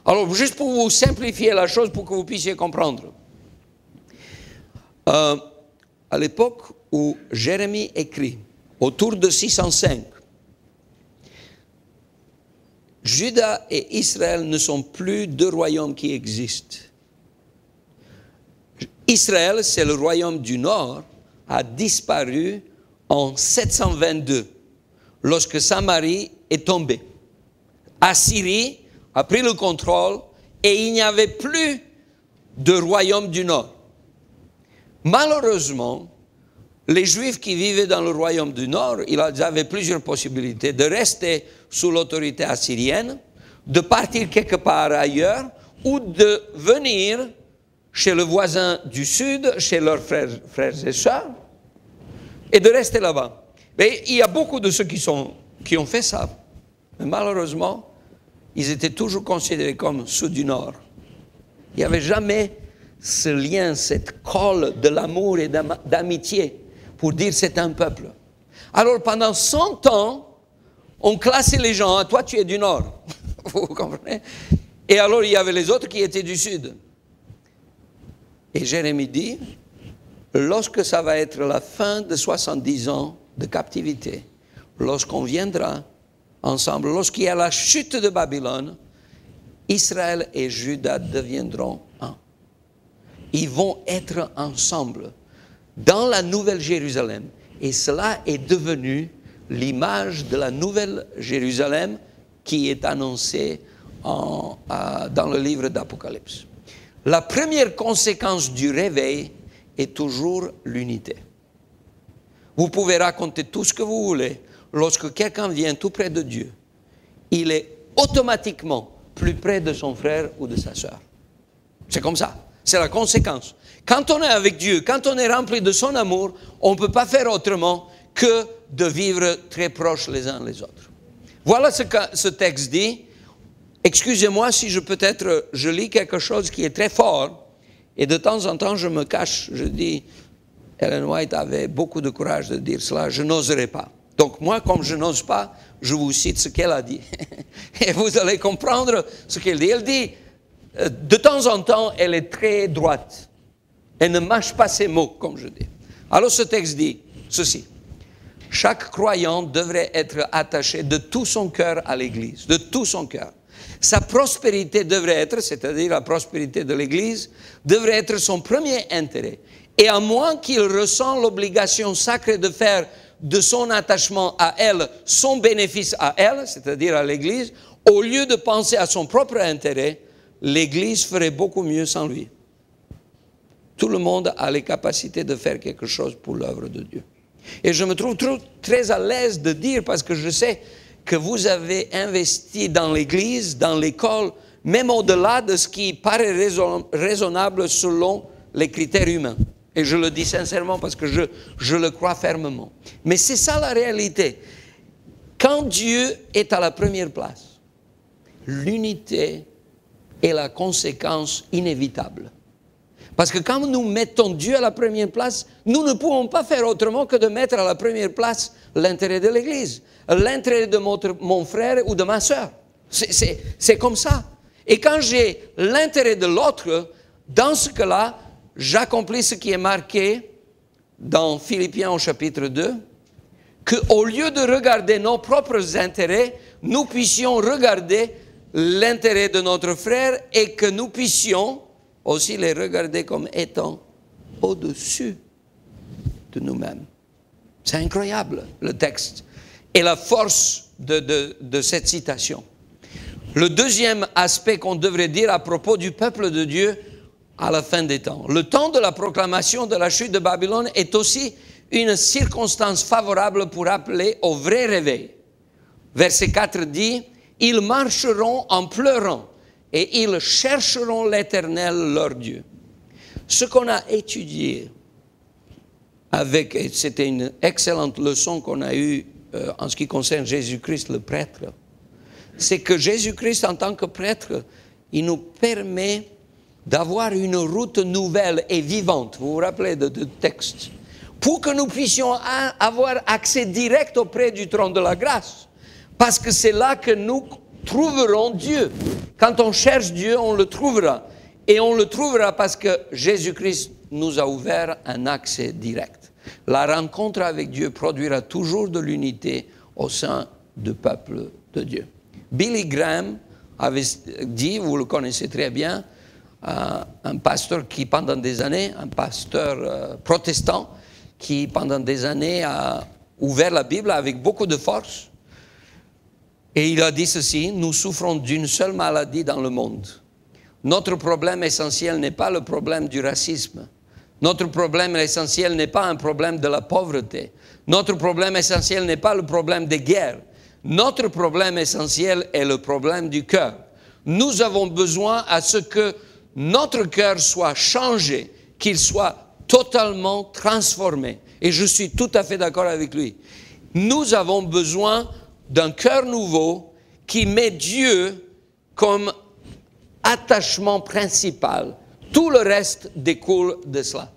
Alors, juste pour vous simplifier la chose, pour que vous puissiez comprendre. À l'époque où Jérémie écrit, autour de 605, Juda et Israël ne sont plus deux royaumes qui existent. Israël, c'est le royaume du Nord, a disparu en 722, lorsque Samarie est tombée. Assyrie a pris le contrôle et il n'y avait plus de royaume du Nord. Malheureusement, les Juifs qui vivaient dans le royaume du Nord, ils avaient plusieurs possibilités de rester sous l'autorité assyrienne, de partir quelque part ailleurs ou de venir chez le voisin du Sud, chez leurs frères et sœurs, et de rester là-bas. Mais il y a beaucoup de ceux qui ont fait ça. Mais malheureusement, ils étaient toujours considérés comme ceux du Nord. Il n'y avait jamais ce lien, cette colle de l'amour et d'amitié pour dire c'est un peuple. Alors pendant 100 ans, on classait les gens, hein, toi tu es du Nord, vous comprenez? Et alors il y avait les autres qui étaient du Sud. Et Jérémie dit, lorsque ça va être la fin de 70 ans de captivité, lorsqu'on viendra ensemble, lorsqu'il y a la chute de Babylone, Israël et Juda deviendront un. Ils vont être ensemble dans la Nouvelle Jérusalem. Et cela est devenu l'image de la Nouvelle Jérusalem qui est annoncée dans le livre d'Apocalypse. La première conséquence du réveil est toujours l'unité. Vous pouvez raconter tout ce que vous voulez. Lorsque quelqu'un vient tout près de Dieu, il est automatiquement plus près de son frère ou de sa sœur. C'est comme ça. C'est la conséquence. Quand on est avec Dieu, quand on est rempli de son amour, on ne peut pas faire autrement que de vivre très proches les uns les autres. Voilà ce que ce texte dit. Excusez-moi si peut-être je lis quelque chose qui est très fort et de temps en temps je me cache, je dis, Ellen White avait beaucoup de courage de dire cela, je n'oserais pas. Donc moi, comme je n'ose pas, je vous cite ce qu'elle a dit. Et vous allez comprendre ce qu'elle dit. Elle dit, de temps en temps, elle est très droite. Elle ne mâche pas ses mots, comme je dis. Alors ce texte dit ceci. Chaque croyant devrait être attaché de tout son cœur à l'Église, de tout son cœur. Sa prospérité devrait être, c'est-à-dire la prospérité de l'Église, devrait être son premier intérêt. Et à moins qu'il ressent l'obligation sacrée de faire de son attachement à elle son bénéfice à elle, c'est-à-dire à l'Église, au lieu de penser à son propre intérêt, l'Église ferait beaucoup mieux sans lui. Tout le monde a les capacités de faire quelque chose pour l'œuvre de Dieu. Et je me trouve très à l'aise de dire, parce que je sais que vous avez investi dans l'Église, dans l'école, même au-delà de ce qui paraît raisonnable selon les critères humains. Et je le dis sincèrement parce que je le crois fermement. Mais c'est ça la réalité. Quand Dieu est à la première place, l'unité est la conséquence inévitable. Parce que quand nous mettons Dieu à la première place, nous ne pouvons pas faire autrement que de mettre à la première place l'intérêt de l'Église, l'intérêt de mon frère ou de ma sœur. C'est comme ça. Et quand j'ai l'intérêt de l'autre, dans ce cas-là, j'accomplis ce qui est marqué dans Philippiens au chapitre 2, qu'au lieu de regarder nos propres intérêts, nous puissions regarder l'intérêt de notre frère et que nous puissions aussi les regarder comme étant au-dessus de nous-mêmes. C'est incroyable, le texte. et la force de cette citation. Le deuxième aspect qu'on devrait dire à propos du peuple de Dieu à la fin des temps. Le temps de la proclamation de la chute de Babylone est aussi une circonstance favorable pour appeler au vrai réveil. Verset 4 dit, « Ils marcheront en pleurant et ils chercheront l'Éternel leur Dieu. » Ce qu'on a étudié avec, et c'était une excellente leçon qu'on a eue en ce qui concerne Jésus-Christ le prêtre, c'est que Jésus-Christ en tant que prêtre, il nous permet d'avoir une route nouvelle et vivante. Vous vous rappelez de texte? Pour que nous puissions avoir accès direct auprès du trône de la grâce. Parce que c'est là que nous trouverons Dieu. Quand on cherche Dieu, on le trouvera. Et on le trouvera parce que Jésus-Christ nous a ouvert un accès direct. La rencontre avec Dieu produira toujours de l'unité au sein du peuple de Dieu. Billy Graham avait dit, vous le connaissez très bien, un pasteur qui pendant des années, un pasteur protestant, qui pendant des années a ouvert la Bible avec beaucoup de force. Et il a dit ceci, nous souffrons d'une seule maladie dans le monde. Notre problème essentiel n'est pas le problème du racisme. Notre problème essentiel n'est pas un problème de la pauvreté. Notre problème essentiel n'est pas le problème des guerres. Notre problème essentiel est le problème du cœur. Nous avons besoin à ce que notre cœur soit changé, qu'il soit totalement transformé. Et je suis tout à fait d'accord avec lui. Nous avons besoin d'un cœur nouveau qui met Dieu comme attachement principal. Tout le reste découle de cela.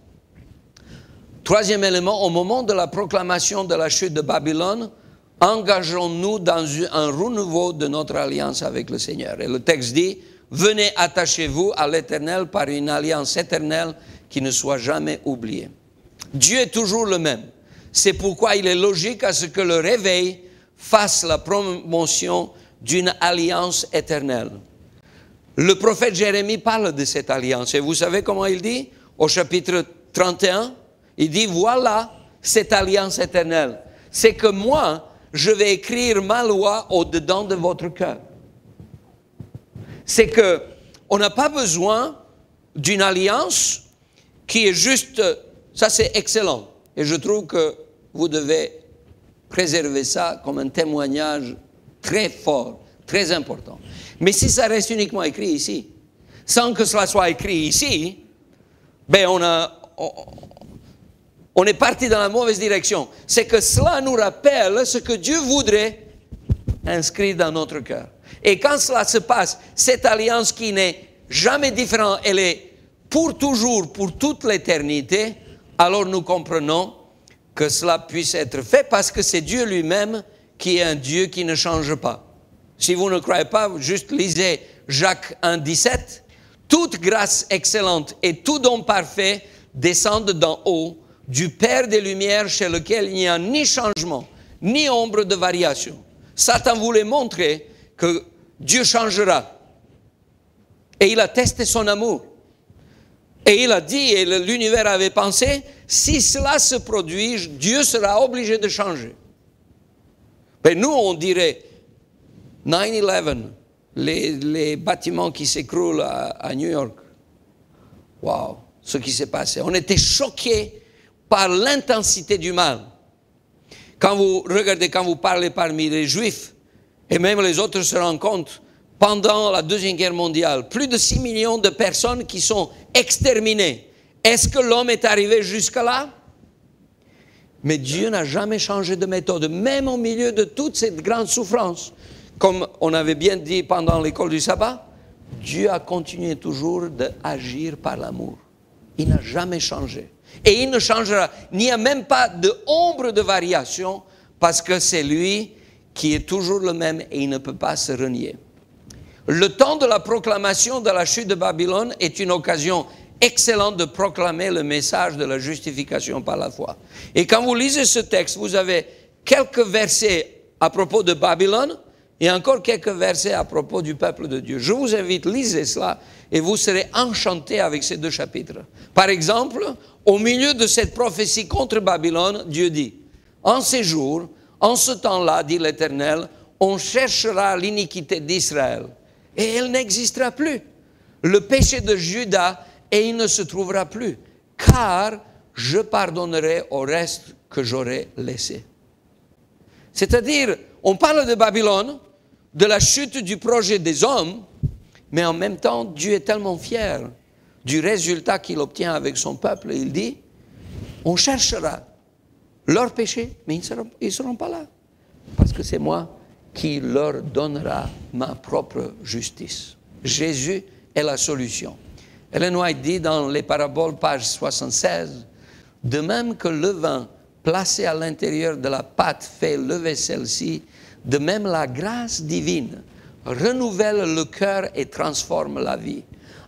Troisième élément, au moment de la proclamation de la chute de Babylone, engageons-nous dans un renouveau de notre alliance avec le Seigneur. Et le texte dit, venez attachez-vous à l'Éternel par une alliance éternelle qui ne soit jamais oubliée. Dieu est toujours le même. C'est pourquoi il est logique à ce que le réveil fasse la promotion d'une alliance éternelle. Le prophète Jérémie parle de cette alliance. Et vous savez comment il dit? Au chapitre 31, il dit, voilà cette alliance éternelle. C'est que moi, je vais écrire ma loi au-dedans de votre cœur. C'est que on n'a pas besoin d'une alliance qui est juste, ça c'est excellent. Et je trouve que vous devez préserver ça comme un témoignage très fort, très important. Mais si ça reste uniquement écrit ici, sans que cela soit écrit ici, ben on est parti dans la mauvaise direction. C'est que cela nous rappelle ce que Dieu voudrait inscrire dans notre cœur. Et quand cela se passe, cette alliance qui n'est jamais différente, elle est pour toujours, pour toute l'éternité, alors nous comprenons que cela puisse être fait parce que c'est Dieu lui-même qui est un Dieu qui ne change pas. Si vous ne croyez pas, juste lisez Jacques 1, 17. Toute grâce excellente et tout don parfait descendent d'en haut, du Père des Lumières chez lequel il n'y a ni changement, ni ombre de variation. Satan voulait montrer que Dieu changera. Et il a testé son amour. Et il a dit, et l'univers avait pensé, si cela se produit, Dieu sera obligé de changer. Mais nous, on dirait, 9/11, les bâtiments qui s'écroulent à New York. Waouh, ce qui s'est passé. On était choqués par l'intensité du mal. Quand vous regardez, quand vous parlez parmi les Juifs, et même les autres se rendent compte, pendant la Deuxième Guerre mondiale, plus de 6 millions de personnes qui sont exterminées. Est-ce que l'homme est arrivé jusque-là? Mais Dieu n'a jamais changé de méthode, même au milieu de toute cette grande souffrance. Comme on avait bien dit pendant l'école du sabbat, Dieu a continué toujours d'agir par l'amour. Il n'a jamais changé. Et il ne changera. Il n'y a même pas d'ombre de variation parce que c'est lui qui est toujours le même et il ne peut pas se renier. Le temps de la proclamation de la chute de Babylone est une occasion excellente de proclamer le message de la justification par la foi. Et quand vous lisez ce texte, vous avez quelques versets à propos de Babylone et encore quelques versets à propos du peuple de Dieu. Je vous invite, lisez cela et vous serez enchantés avec ces deux chapitres. Par exemple, au milieu de cette prophétie contre Babylone, Dieu dit, « En ces jours, En ce temps-là, dit l'Éternel, on cherchera l'iniquité d'Israël et elle n'existera plus. Le péché de Juda et il ne se trouvera plus, car je pardonnerai au reste que j'aurai laissé. C'est-à-dire, on parle de Babylone, de la chute du projet des hommes, mais en même temps, Dieu est tellement fier du résultat qu'il obtient avec son peuple. Il dit, on cherchera leurs péchés, mais ils ne seront pas là, parce que c'est moi qui leur donnera ma propre justice. Jésus est la solution. Ellen White dit dans les paraboles, page 76, « De même que le vin placé à l'intérieur de la pâte fait lever celle-ci, de même la grâce divine renouvelle le cœur et transforme la vie.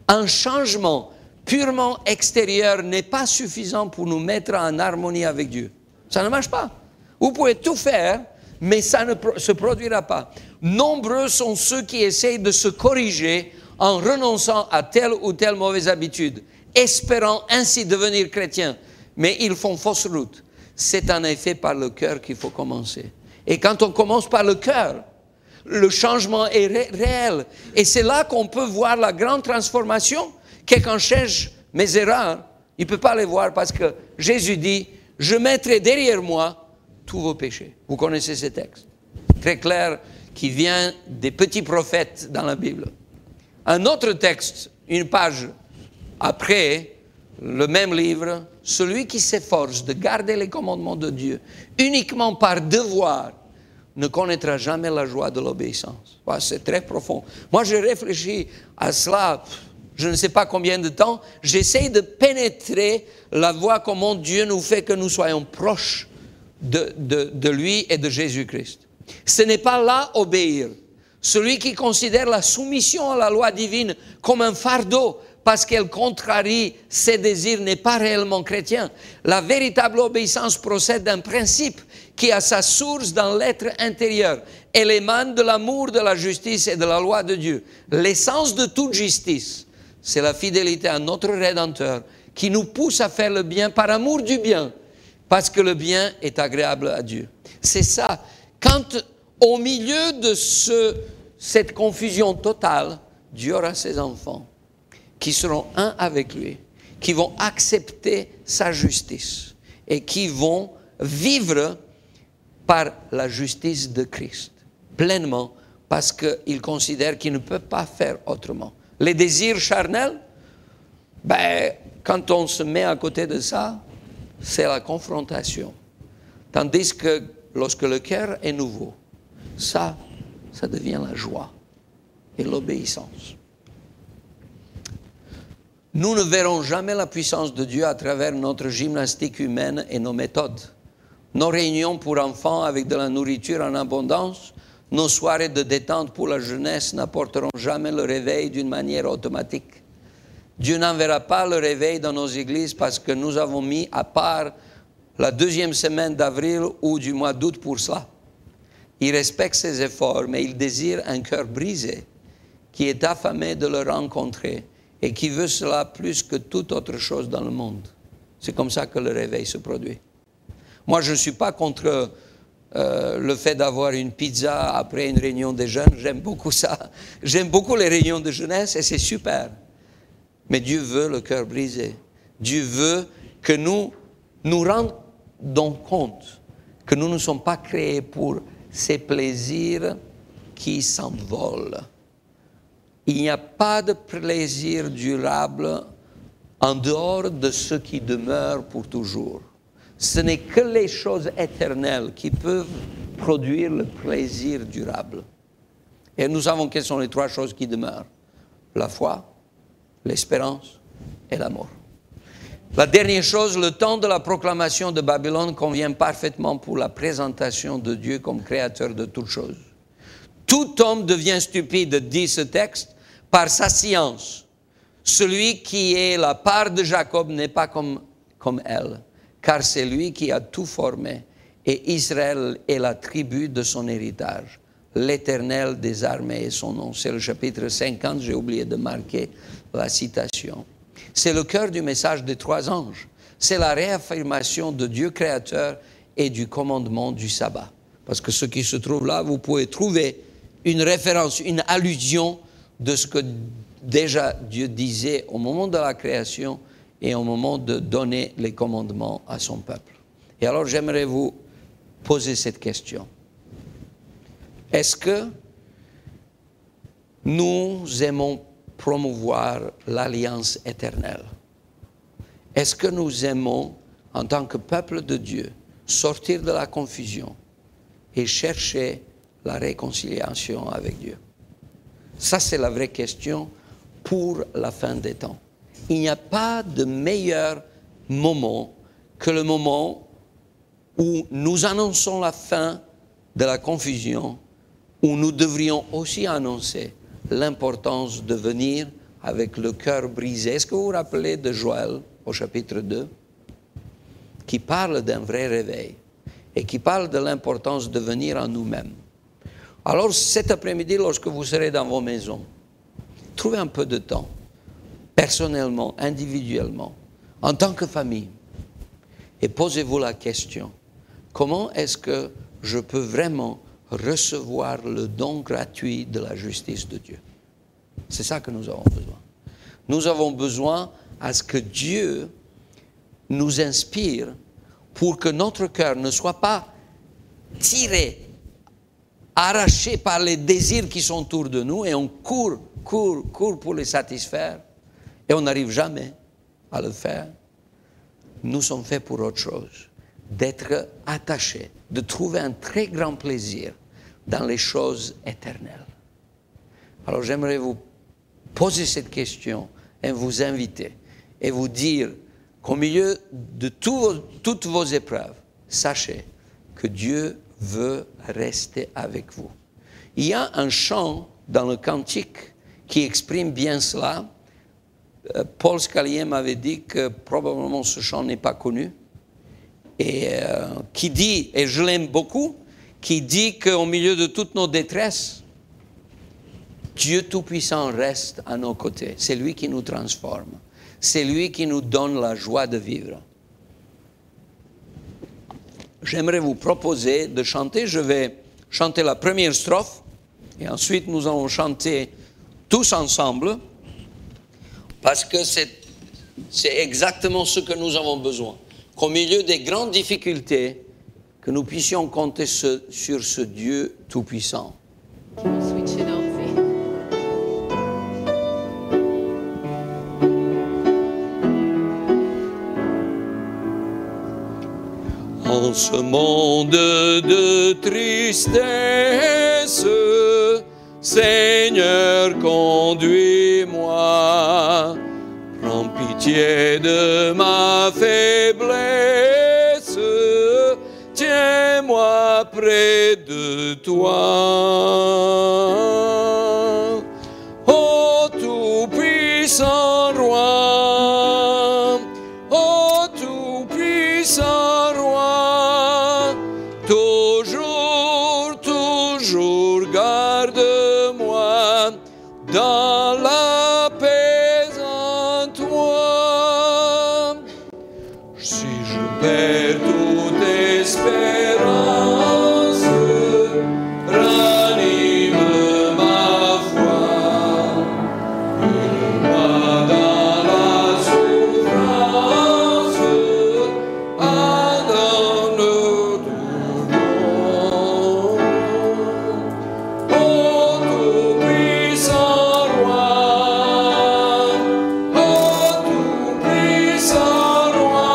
Un changement purement extérieur n'est pas suffisant pour nous mettre en harmonie avec Dieu. Ça ne marche pas. Vous pouvez tout faire, mais ça ne se produira pas. Nombreux sont ceux qui essayent de se corriger en renonçant à telle ou telle mauvaise habitude, espérant ainsi devenir chrétiens, mais ils font fausse route. C'est en effet par le cœur qu'il faut commencer. Et quand on commence par le cœur, le changement est réel. Et c'est là qu'on peut voir la grande transformation. Quelqu'un cherche mes erreurs, il ne peut pas les voir parce que Jésus dit, je mettrai derrière moi tous vos péchés. Vous connaissez ce texte, très clair, qui vient des petits prophètes dans la Bible. Un autre texte, une page après, le même livre, celui qui s'efforce de garder les commandements de Dieu uniquement par devoir ne connaîtra jamais la joie de l'obéissance. C'est très profond. Moi, je réfléchis à cela, je ne sais pas combien de temps, j'essaie de pénétrer la voie comment Dieu nous fait que nous soyons proches de lui et de Jésus-Christ. Ce n'est pas là obéir. Celui qui considère la soumission à la loi divine comme un fardeau parce qu'elle contrarie ses désirs n'est pas réellement chrétien. La véritable obéissance procède d'un principe qui a sa source dans l'être intérieur. Elle émane de l'amour, de la justice et de la loi de Dieu. L'essence de toute justice, c'est la fidélité à notre Rédempteur qui nous pousse à faire le bien par amour du bien, parce que le bien est agréable à Dieu. C'est ça. Quand au milieu de cette confusion totale, Dieu aura ses enfants qui seront un avec lui, qui vont accepter sa justice et qui vont vivre par la justice de Christ, pleinement, parce qu'ils considèrent qu'ils ne peuvent pas faire autrement. Les désirs charnels, quand on se met à côté de ça, c'est la confrontation. Tandis que lorsque le cœur est nouveau, ça devient la joie et l'obéissance. Nous ne verrons jamais la puissance de Dieu à travers notre gymnastique humaine et nos méthodes. Nos réunions pour enfants avec de la nourriture en abondance, nos soirées de détente pour la jeunesse n'apporteront jamais le réveil d'une manière automatique. Dieu n'enverra pas le réveil dans nos églises parce que nous avons mis à part la deuxième semaine d'avril ou du mois d'août pour cela. Il respecte ses efforts, mais il désire un cœur brisé qui est affamé de le rencontrer et qui veut cela plus que toute autre chose dans le monde. C'est comme ça que le réveil se produit. Moi, je ne suis pas contre le fait d'avoir une pizza après une réunion de jeunes. J'aime beaucoup ça. J'aime beaucoup les réunions de jeunesse et c'est super. Mais Dieu veut le cœur brisé. Dieu veut que nous nous rendons compte que nous ne sommes pas créés pour ces plaisirs qui s'envolent. Il n'y a pas de plaisir durable en dehors de ce qui demeure pour toujours. Ce n'est que les choses éternelles qui peuvent produire le plaisir durable. Et nous savons quelles sont les trois choses qui demeurent. La foi, l'espérance et l'amour. La dernière chose, le temps de la proclamation de Babylone convient parfaitement pour la présentation de Dieu comme créateur de toutes choses. Tout homme devient stupide, dit ce texte, par sa science. Celui qui est la part de Jacob n'est pas comme elle, car c'est lui qui a tout formé, et Israël est la tribu de son héritage. L'Éternel des armées est son nom. C'est le chapitre 50, j'ai oublié de marquer la citation. C'est le cœur du message des trois anges. C'est la réaffirmation de Dieu créateur et du commandement du sabbat. Parce que ce qui se trouve là, vous pouvez trouver une référence, une allusion de ce que déjà Dieu disait au moment de la création et au moment de donner les commandements à son peuple. Et alors j'aimerais vous poser cette question. Est-ce que nous aimons promouvoir l'alliance éternelle? Est-ce que nous aimons, en tant que peuple de Dieu, sortir de la confusion et chercher la réconciliation avec Dieu? Ça, c'est la vraie question pour la fin des temps. Il n'y a pas de meilleur moment que le moment où nous annonçons la fin de la confusion, où nous devrions aussi annoncer l'importance de venir avec le cœur brisé. Est-ce que vous vous rappelez de Joël au chapitre 2, qui parle d'un vrai réveil et qui parle de l'importance de venir en nous-mêmes? Alors cet après-midi, lorsque vous serez dans vos maisons, trouvez un peu de temps, personnellement, individuellement, en tant que famille, et posez-vous la question, comment est-ce que je peux vraiment recevoir le don gratuit de la justice de Dieu? C'est ça que nous avons besoin. Nous avons besoin à ce que Dieu nous inspire pour que notre cœur ne soit pas tiré, arraché par les désirs qui sont autour de nous et on court pour les satisfaire et on n'arrive jamais à le faire. Nous sommes faits pour autre chose, d'être attachés, de trouver un très grand plaisir dans les choses éternelles. Alors j'aimerais vous poser cette question et vous inviter et vous dire qu'au milieu de toutes vos épreuves, sachez que Dieu veut rester avec vous. Il y a un chant dans le cantique qui exprime bien cela. Paul Scalier m'avait dit que probablement ce chant n'est pas connu, et qui dit, et je l'aime beaucoup, qui dit qu'au milieu de toutes nos détresses, Dieu Tout-Puissant reste à nos côtés. C'est lui qui nous transforme. C'est lui qui nous donne la joie de vivre. J'aimerais vous proposer de chanter. Je vais chanter la première strophe et ensuite nous allons chanter tous ensemble parce que c'est exactement ce que nous avons besoin. Qu'au milieu des grandes difficultés, que nous puissions compter sur ce Dieu Tout-Puissant. En ce monde de tristesse, Seigneur, conduis-moi. Prends pitié de ma faiblesse, tiens-moi près de toi. Ô Tout-Puissant Roi, ô Tout-Puissant Roi, toujours, toujours garde-moi dans la paix en toi. Si je perds toute espérance, ranime ma foi. Guide-moi dans la souffrance, donne tout don. Ô Tout-Puissant Roi, ô Tout-Puissant Roi,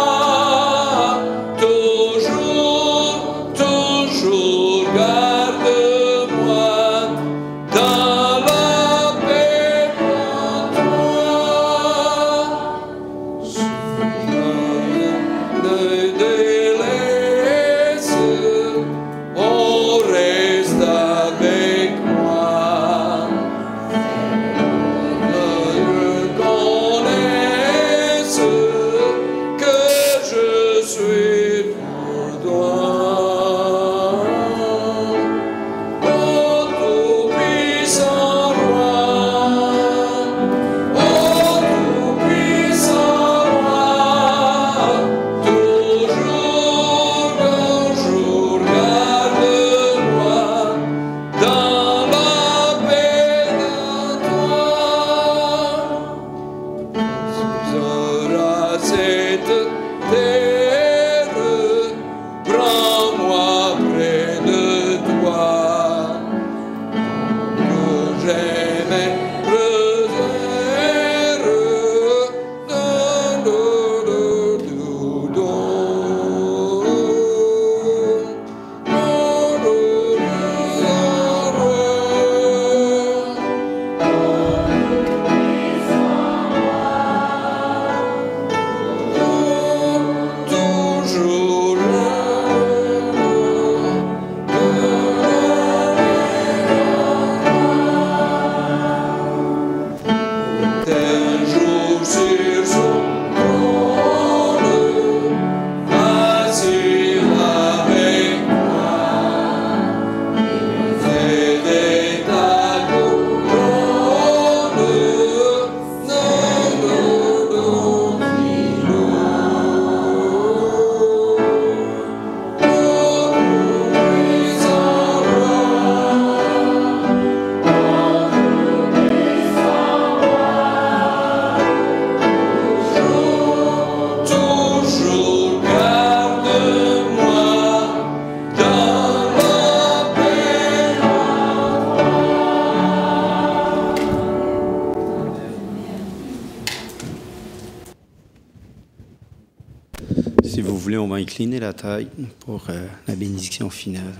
Si vous voulez, on va incliner la tête pour la bénédiction finale.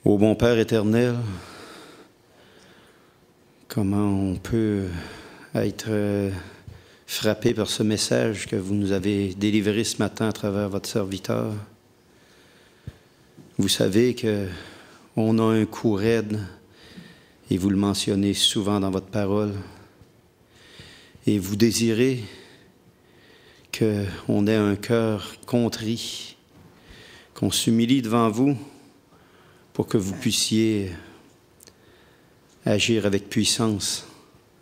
Ô bon Père éternel, comment on peut être frappé par ce message que vous nous avez délivré ce matin à travers votre serviteur. Vous savez qu'on a un coup raide, et vous le mentionnez souvent dans votre parole, et vous désirez qu'on ait un cœur contrit, qu'on s'humilie devant vous pour que vous puissiez agir avec puissance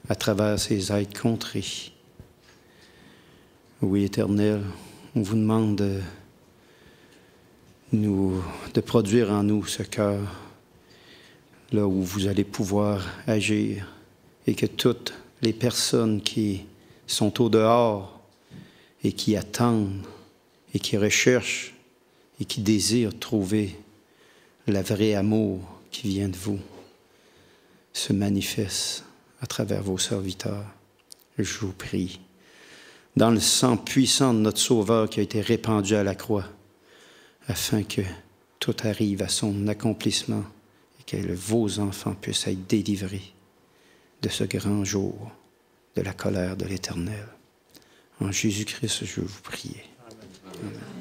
à travers ces êtres contrits. Oui, Éternel, on vous demande de produire en nous ce cœur, là où vous allez pouvoir agir, et que toutes les personnes qui sont au dehors et qui attendent et qui recherchent et qui désirent trouver le vrai amour qui vient de vous se manifeste à travers vos serviteurs. Je vous prie, dans le sang puissant de notre Sauveur qui a été répandu à la croix, afin que tout arrive à son accomplissement et que vos enfants puissent être délivrés de ce grand jour de la colère de l'Éternel. En Jésus-Christ, je veux vous prier. Amen.